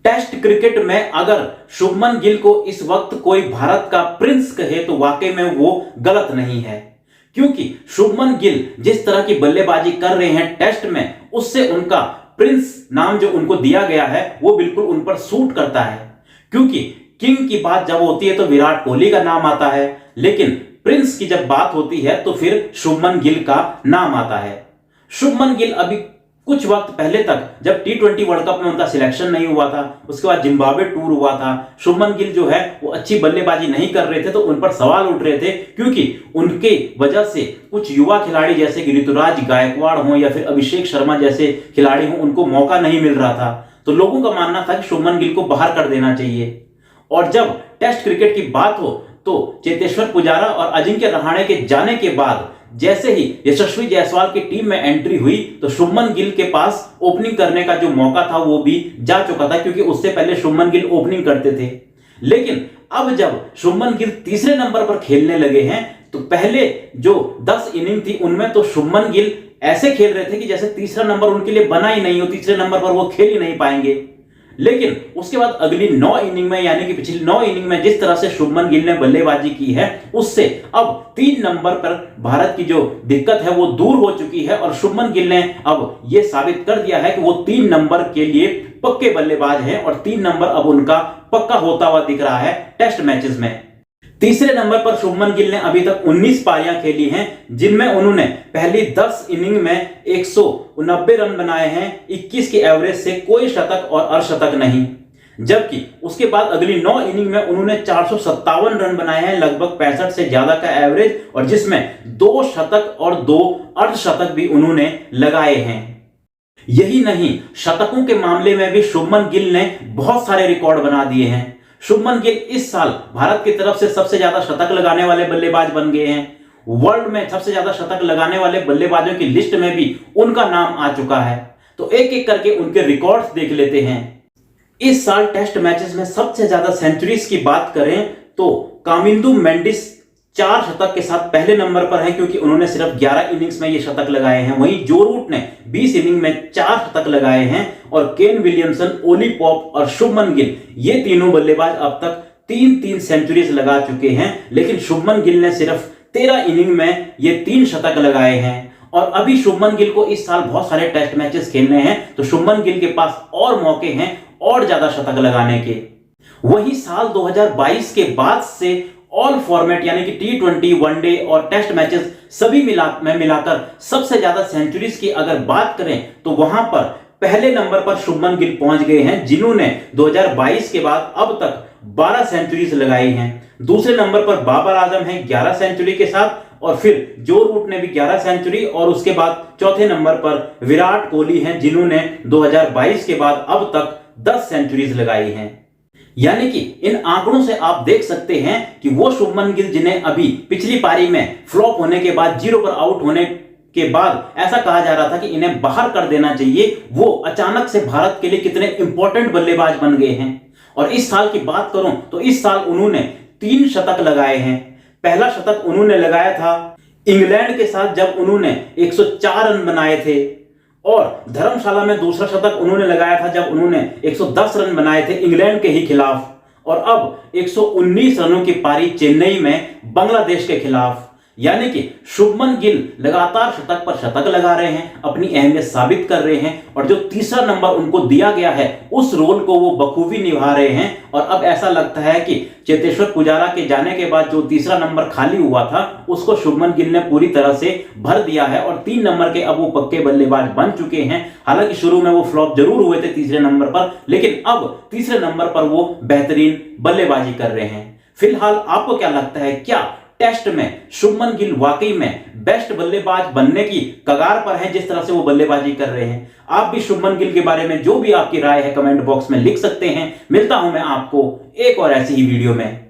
Test cricket में अगर शुभमन गिल को इस वक्त कोई भारत का प्रिंस कहे तो वाकई में वो गलत नहीं है, क्योंकि शुभमन गिल जिस तरह की बल्लेबाजी कर रहे हैं टेस्ट में, उससे उनका प्रिंस नाम जो उनको दिया गया है वो बिल्कुल उन पर सूट करता है। क्योंकि किंग की बात जब होती है तो विराट कोहली का नाम आता है, लेकिन प्रिंस की जब बात होती है तो फिर शुभमन गिल का नाम आता है। शुभमन गिल अभी कुछ वक्त पहले तक जब T20 वर्ल्ड कप में उनका सिलेक्शन नहीं हुआ था, उसके बाद जिम्बाब्वे टूर हुआ था, शुभमन गिल जो है वो अच्छी बल्लेबाजी नहीं कर रहे थे, तो उन पर सवाल उठ रहे थे, क्योंकि उनके वजह से कुछ युवा खिलाड़ी जैसे कि ऋतुराज गायकवाड़ हो या फिर अभिषेक शर्मा जैसे खिलाड़ी हो, उनको मौका नहीं मिल रहा था। तो लोगों का मानना था कि शुभमन गिल को बाहर कर देना चाहिए। और जब टेस्ट क्रिकेट की बात हो तो चेतेश्वर पुजारा और अजिंक्य रहाणे के जाने के बाद जैसे ही यशस्वी जायसवाल की टीम में एंट्री हुई तो शुभमन गिल के पास ओपनिंग करने का जो मौका था वो भी जा चुका था, क्योंकि उससे पहले शुभमन गिल ओपनिंग करते थे। लेकिन अब जब शुभमन गिल तीसरे नंबर पर खेलने लगे हैं तो पहले जो 10 इनिंग थी उनमें तो शुभमन गिल ऐसे खेल रहे थे कि जैसे तीसरा नंबर उनके लिए बना ही नहीं हो, तीसरे नंबर पर वो खेल ही नहीं पाएंगे। लेकिन उसके बाद अगली 9 इनिंग में, यानी कि पिछली 9 इनिंग में जिस तरह से शुभमन गिल ने बल्लेबाजी की है, उससे अब 3 नंबर पर भारत की जो दिक्कत है वो दूर हो चुकी है और शुभमन गिल ने अब यह साबित कर दिया है कि वो 3 नंबर के लिए पक्के बल्लेबाज हैं और 3 नंबर अब उनका पक्का होता हुआ दिख रहा है टेस्ट मैचेस में। तीसरे नंबर पर शुभमन गिल ने अभी तक 19 पारियां खेली हैं, जिनमें उन्होंने पहली 10 इनिंग में 190 रन बनाए हैं, 21 के एवरेज से, कोई शतक और अर्धशतक नहीं। जबकि उसके बाद अगली 9 इनिंग में उन्होंने 457 रन बनाए हैं, लगभग 65 से ज्यादा का एवरेज, और जिसमें 2 शतक और 2 अर्धशतक भी उन्होंने लगाए हैं। यही नहीं, शतकों के मामले में भी शुभमन गिल ने बहुत सारे रिकॉर्ड बना दिए हैं। शुभमन गिल इस साल भारत की तरफ से सबसे ज्यादा शतक लगाने वाले बल्लेबाज बन गए हैं। वर्ल्ड में सबसे ज्यादा शतक लगाने वाले बल्लेबाजों की लिस्ट में भी उनका नाम आ चुका है। तो एक एक करके उनके रिकॉर्ड्स देख लेते हैं। इस साल टेस्ट मैचेस में सबसे ज्यादा सेंचुरीज की बात करें तो कामिंदु मेंडिस 4 शतक के साथ पहले नंबर पर हैं, क्योंकि उन्होंने सिर्फ 11 इनिंग्स में ये शतक लगाए हैं। वहीं जो रूट ने 20 इनिंग में 4 शतक लगाए हैं और केन विलियमसन, ओली पॉप और शुभमन गिल, ये तीनों बल्लेबाज अब तक 3-3 सेंचुरीज लगा चुके हैं। लेकिन शुभमन गिल ने सिर्फ 13 इनिंग में ये 3 शतक लगाए हैं। और अभी शुभमन गिल को इस साल बहुत सारे टेस्ट मैचेस खेलने हैं, तो शुभमन गिल के पास और मौके हैं और ज्यादा शतक लगाने के। वहीं साल 2022 के बाद से ऑल फॉर्मेट यानी कि T20, वनडे और टेस्ट मैचेस सभी मिलाकर सबसे ज्यादा सेंचुरीज की अगर बात करें तो वहां पर पहले नंबर पर शुभमन गिल पहुंच गए हैं, जिन्होंने 2022 के बाद अब तक 12 सेंचुरीज लगाई हैं। दूसरे नंबर पर बाबर आजम हैं 11 सेंचुरी के साथ, और फिर जो रूट ने भी 11 सेंचुरी, और उसके बाद चौथे नंबर पर विराट कोहली हैं, जिन्होंने 2022 के बाद अब तक 10 सेंचुरीज लगाई हैं। यानी कि इन आंकड़ों से आप देख सकते हैं कि वो शुभमन गिल जिन्हें अभी पिछली पारी में फ्लॉप होने के बाद, 0 पर आउट होने के बाद ऐसा कहा जा रहा था कि इन्हें बाहर कर देना चाहिए, वो अचानक से भारत के लिए कितने इंपॉर्टेंट बल्लेबाज बन गए हैं। और इस साल की बात करूं तो इस साल उन्होंने 3 शतक लगाए हैं। पहला शतक उन्होंने लगाया था इंग्लैंड के साथ जब उन्होंने 104 रन बनाए थे, और धर्मशाला में दूसरा शतक उन्होंने लगाया था जब उन्होंने 110 रन बनाए थे इंग्लैंड के ही खिलाफ, और अब 119 रनों की पारी चेन्नई में बांग्लादेश के खिलाफ। यानी कि शुभमन गिल लगातार शतक पर शतक लगा रहे हैं, अपनी अहमियत साबित कर रहे हैं, और जो तीसरा नंबर उनको दिया गया है उस रोल को वो बखूबी निभा रहे हैं। और अब ऐसा लगता है कि चेतेश्वर पुजारा के जाने के बाद जो तीसरा नंबर खाली हुआ था उसको शुभमन गिल ने पूरी तरह से भर दिया है, और 3 नंबर के अब वो पक्के बल्लेबाज बन चुके हैं। हालांकि शुरू में वो फ्लॉप जरूर हुए थे तीसरे नंबर पर, लेकिन अब तीसरे नंबर पर वो बेहतरीन बल्लेबाजी कर रहे हैं। फिलहाल आपको क्या लगता है, क्या टेस्ट में शुभमन गिल वाकई में बेस्ट बल्लेबाज बनने की कगार पर है जिस तरह से वो बल्लेबाजी कर रहे हैं? आप भी शुभमन गिल के बारे में जो भी आपकी राय है कमेंट बॉक्स में लिख सकते हैं। मिलता हूं मैं आपको एक और ऐसी ही वीडियो में।